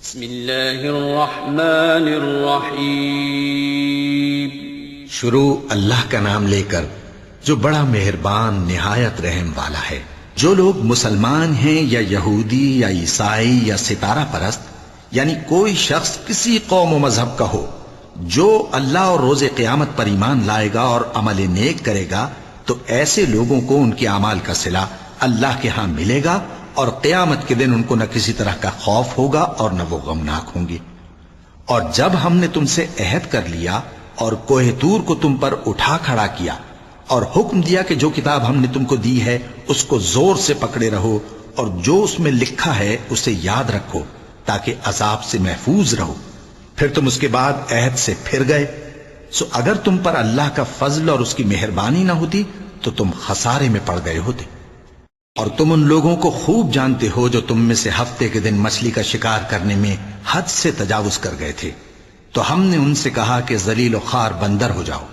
بسم اللہ الرحمن الرحیم۔ شروع اللہ کا نام لے کر جو بڑا مہربان نہایت رحم والا ہے۔ جو لوگ مسلمان ہیں یا یہودی یا عیسائی یا ستارہ پرست، یعنی کوئی شخص کسی قوم و مذہب کا ہو، جو اللہ اور روز قیامت پر ایمان لائے گا اور عمل نیک کرے گا، تو ایسے لوگوں کو ان کے اعمال کا صلہ اللہ کے ہاں ملے گا، اور قیامت کے دن ان کو نہ کسی طرح کا خوف ہوگا اور نہ وہ غمناک ہوں گے۔ اور جب ہم نے تم سے عہد کر لیا اور کوہ طور کو تم پر اٹھا کھڑا کیا اور حکم دیا کہ جو کتاب ہم نے تم کو دی ہے اس کو زور سے پکڑے رہو اور جو اس میں لکھا ہے اسے یاد رکھو تاکہ عذاب سے محفوظ رہو، پھر تم اس کے بعد عہد سے پھر گئے، سو اگر تم پر اللہ کا فضل اور اس کی مہربانی نہ ہوتی تو تم خسارے میں پڑ گئے ہوتے۔ اور تم ان لوگوں کو خوب جانتے ہو جو تم میں سے ہفتے کے دن مچھلی کا شکار کرنے میں حد سے تجاوز کر گئے تھے، تو ہم نے ان سے کہا کہ ذلیل و خوار بندر ہو جاؤ،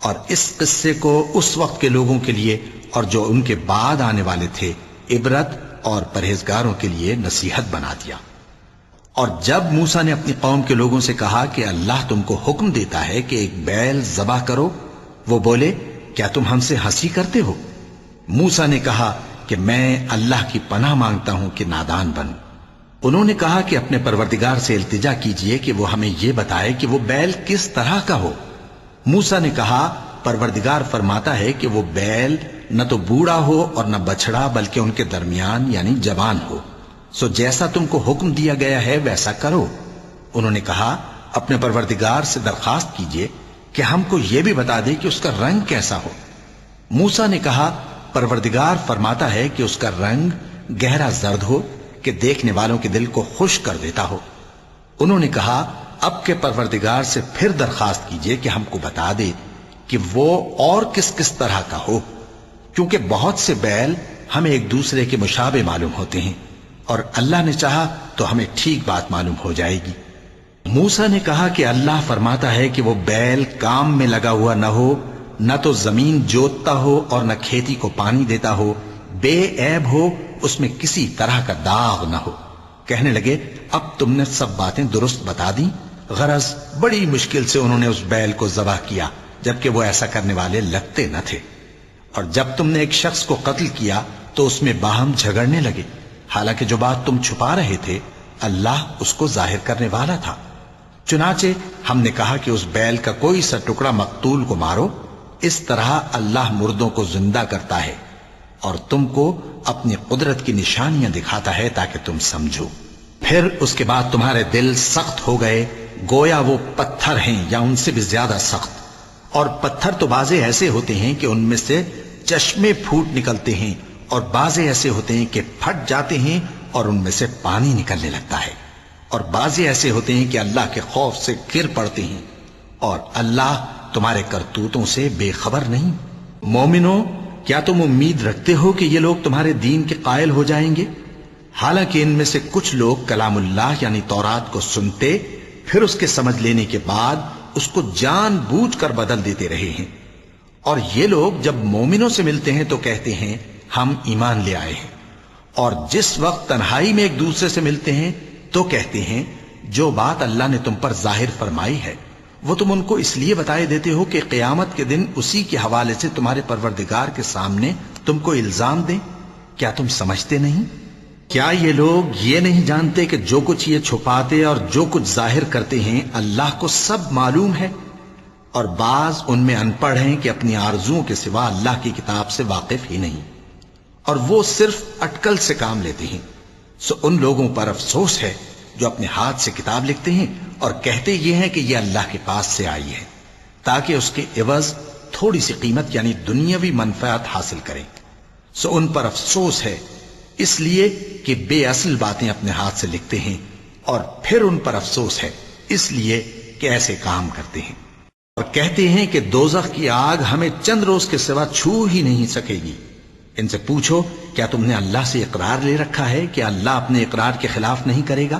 اور اس قصے کو اس وقت کے لوگوں کے لیے اور جو ان کے بعد آنے والے تھے عبرت اور پرہیزگاروں کے لیے نصیحت بنا دیا۔ اور جب موسیٰ نے اپنی قوم کے لوگوں سے کہا کہ اللہ تم کو حکم دیتا ہے کہ ایک بیل ذبح کرو، وہ بولے کیا تم ہم سے ہنسی کرتے ہو؟ موسیٰ نے کہا کہ میں اللہ کی پناہ مانگتا ہوں کہ نادان بنوں۔ انہوں نے کہا کہ اپنے پروردگار سے التجا کیجئے کہ وہ ہمیں یہ بتائے کہ وہ بیل کس طرح کا ہو۔ موسیٰ نے کہا پروردگار فرماتا ہے کہ وہ بیل نہ تو بوڑھا ہو اور نہ بچڑا بلکہ ان کے درمیان یعنی جوان ہو، سو جیسا تم کو حکم دیا گیا ہے ویسا کرو۔ انہوں نے کہا اپنے پروردگار سے درخواست کیجئے کہ ہم کو یہ بھی بتا دے کہ اس کا رنگ کیسا ہو۔ موسیٰ نے کہا پروردگار فرماتا ہے کہ اس کا رنگ گہرا زرد ہو کہ دیکھنے والوں کے دل کو خوش کر دیتا ہو۔ انہوں نے کہا اب کے پروردگار سے پھر درخواست کیجئے کہ ہم کو بتا دے کہ وہ اور کس کس طرح کا ہو، کیونکہ بہت سے بیل ہمیں ایک دوسرے کے مشابہ معلوم ہوتے ہیں، اور اللہ نے چاہا تو ہمیں ٹھیک بات معلوم ہو جائے گی۔ موسیٰ نے کہا کہ اللہ فرماتا ہے کہ وہ بیل کام میں لگا ہوا نہ ہو، نہ تو زمین جوتتا ہو اور نہ کھیتی کو پانی دیتا ہو، بے عیب ہو، اس میں کسی طرح کا داغ نہ ہو۔ کہنے لگے اب تم نے سب باتیں درست بتا دیں۔ غرض بڑی مشکل سے انہوں نے اس بیل کو ذبح کیا، جبکہ وہ ایسا کرنے والے لگتے نہ تھے۔ اور جب تم نے ایک شخص کو قتل کیا تو اس میں باہم جھگڑنے لگے، حالانکہ جو بات تم چھپا رہے تھے اللہ اس کو ظاہر کرنے والا تھا۔ چنانچہ ہم نے کہا کہ اس بیل کا کوئی سا ٹکڑا مقتول کو مارو، اس طرح اللہ مردوں کو زندہ کرتا ہے اور تم کو اپنی قدرت کی نشانیاں دکھاتا ہے تاکہ تم سمجھو۔ پھر اس کے بعد تمہارے دل سخت ہو گئے گویا وہ پتھر ہیں یا ان سے بھی زیادہ سخت، اور پتھر تو بعضے ایسے ہوتے ہیں کہ ان میں سے چشمے پھوٹ نکلتے ہیں، اور بعضے ایسے ہوتے ہیں کہ پھٹ جاتے ہیں اور ان میں سے پانی نکلنے لگتا ہے، اور بعضے ایسے ہوتے ہیں کہ اللہ کے خوف سے گر پڑتے ہیں، اور اللہ تمہارے کرتوتوں سے بے خبر نہیں۔ مومنو کیا تم امید رکھتے ہو کہ یہ لوگ تمہارے دین کے قائل ہو جائیں گے؟ حالانکہ ان میں سے کچھ لوگ کلام اللہ یعنی تورات کو سنتے پھر اس کے سمجھ لینے کے بعد اس کو جان بوجھ کر بدل دیتے رہے ہیں، اور یہ لوگ جب مومنوں سے ملتے ہیں تو کہتے ہیں ہم ایمان لے آئے ہیں، اور جس وقت تنہائی میں ایک دوسرے سے ملتے ہیں تو کہتے ہیں جو بات اللہ نے تم پر ظاہر فرمائی ہے وہ تم ان کو اس لیے بتائے دیتے ہو کہ قیامت کے دن اسی کے حوالے سے تمہارے پروردگار کے سامنے تم کو الزام دیں۔ کیا تم سمجھتے نہیں؟ کیا یہ لوگ یہ نہیں جانتے کہ جو کچھ یہ چھپاتے اور جو کچھ ظاہر کرتے ہیں اللہ کو سب معلوم ہے؟ اور بعض ان میں ان پڑھ ہیں کہ اپنی آرزوؤں کے سوا اللہ کی کتاب سے واقف ہی نہیں، اور وہ صرف اٹکل سے کام لیتے ہیں۔ سو ان لوگوں پر افسوس ہے جو اپنے ہاتھ سے کتاب لکھتے ہیں اور کہتے یہ ہیں کہ یہ اللہ کے پاس سے آئی ہے تاکہ اس کے عوض تھوڑی سی قیمت یعنی دنیاوی منفعت حاصل کریں۔ سو ان پر افسوس ہے اس لیے کہ بے اصل باتیں اپنے ہاتھ سے لکھتے ہیں، اور پھر ان پر افسوس ہے اس لیے کہ ایسے کام کرتے ہیں، اور کہتے ہیں کہ دوزخ کی آگ ہمیں چند روز کے سوا چھو ہی نہیں سکے گی۔ ان سے پوچھو کیا تم نے اللہ سے اقرار لے رکھا ہے کہ اللہ اپنے اقرار کے خلاف نہیں کرے گا؟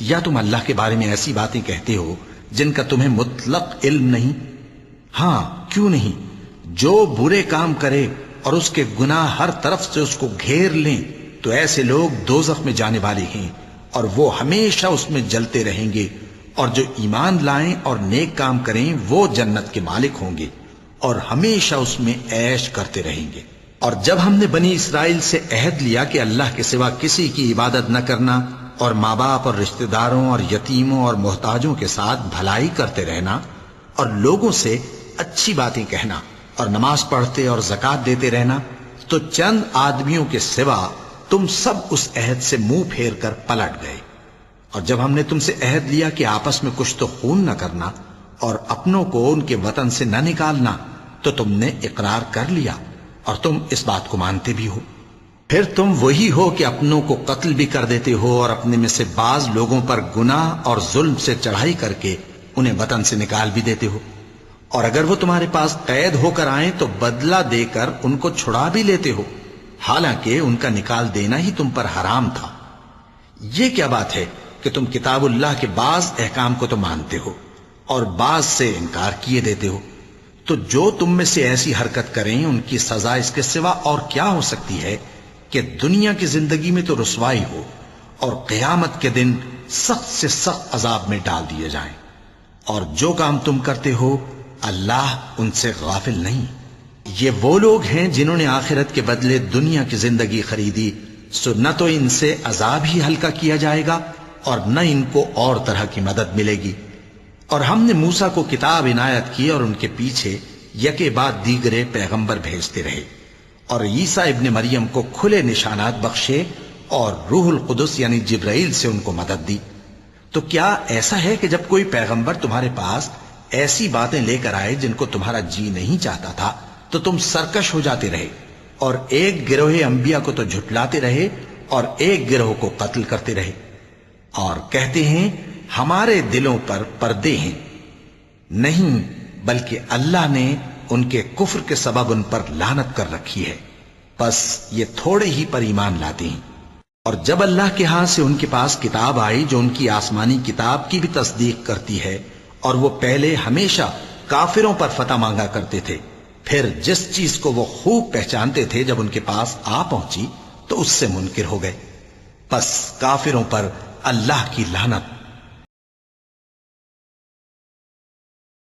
یا تم اللہ کے بارے میں ایسی باتیں کہتے ہو جن کا تمہیں مطلق علم نہیں؟ ہاں کیوں نہیں، جو برے کام کرے اور اس کے گناہ ہر طرف سے اس کو گھیر لیں تو ایسے لوگ دوزخ میں جانے والے ہیں، اور وہ ہمیشہ اس میں جلتے رہیں گے، اور جو ایمان لائیں اور نیک کام کریں وہ جنت کے مالک ہوں گے اور ہمیشہ اس میں عیش کرتے رہیں گے۔ اور جب ہم نے بنی اسرائیل سے عہد لیا کہ اللہ کے سوا کسی کی عبادت نہ کرنا، اور ماں باپ اور رشتہ داروں اور یتیموں اور محتاجوں کے ساتھ بھلائی کرتے رہنا، اور لوگوں سے اچھی باتیں کہنا، اور نماز پڑھتے اور زکوٰۃ دیتے رہنا، تو چند آدمیوں کے سوا تم سب اس عہد سے منہ پھیر کر پلٹ گئے۔ اور جب ہم نے تم سے عہد لیا کہ آپس میں کچھ تو خون نہ کرنا اور اپنوں کو ان کے وطن سے نہ نکالنا، تو تم نے اقرار کر لیا اور تم اس بات کو مانتے بھی ہو۔ پھر تم وہی ہو کہ اپنوں کو قتل بھی کر دیتے ہو اور اپنے میں سے بعض لوگوں پر گناہ اور ظلم سے چڑھائی کر کے انہیں وطن سے نکال بھی دیتے ہو، اور اگر وہ تمہارے پاس قید ہو کر آئیں تو بدلہ دے کر ان کو چھڑا بھی لیتے ہو، حالانکہ ان کا نکال دینا ہی تم پر حرام تھا۔ یہ کیا بات ہے کہ تم کتاب اللہ کے بعض احکام کو تو مانتے ہو اور بعض سے انکار کیے دیتے ہو؟ تو جو تم میں سے ایسی حرکت کریں ان کی سزا اس کے سوا اور کیا ہو سکتی ہے کہ دنیا کی زندگی میں تو رسوائی ہو اور قیامت کے دن سخت سے سخت عذاب میں ڈال دیے جائیں۔ اور جو کام تم کرتے ہو اللہ ان سے غافل نہیں۔ یہ وہ لوگ ہیں جنہوں نے آخرت کے بدلے دنیا کی زندگی خریدی، سو نہ تو ان سے عذاب ہی ہلکا کیا جائے گا اور نہ ان کو اور طرح کی مدد ملے گی۔ اور ہم نے موسیٰ کو کتاب عنایت کی اور ان کے پیچھے یکے بعد دیگرے پیغمبر بھیجتے رہے، اور عیسیٰ ابن مریم کو کھلے نشانات بخشے اور روح القدس یعنی جبرائیل سے ان کو مدد دی۔ تو کیا ایسا ہے کہ جب کوئی پیغمبر تمہارے پاس ایسی باتیں لے کر آئے جن کو تمہارا جی نہیں چاہتا تھا تو تم سرکش ہو جاتے رہے، اور ایک گروہ انبیاء کو تو جھٹلاتے رہے اور ایک گروہ کو قتل کرتے رہے، اور کہتے ہیں ہمارے دلوں پر پردے ہیں؟ نہیں، بلکہ اللہ نے ان کے کفر کے سبب ان پر لعنت کر رکھی ہے، بس یہ تھوڑے ہی پر ایمان لاتے ہیں۔ اور جب اللہ کے ہاں سے ان کے پاس کتاب آئی جو ان کی آسمانی کتاب کی بھی تصدیق کرتی ہے، اور وہ پہلے ہمیشہ کافروں پر فتح مانگا کرتے تھے، پھر جس چیز کو وہ خوب پہچانتے تھے جب ان کے پاس آ پہنچی تو اس سے منکر ہو گئے، بس کافروں پر اللہ کی لعنت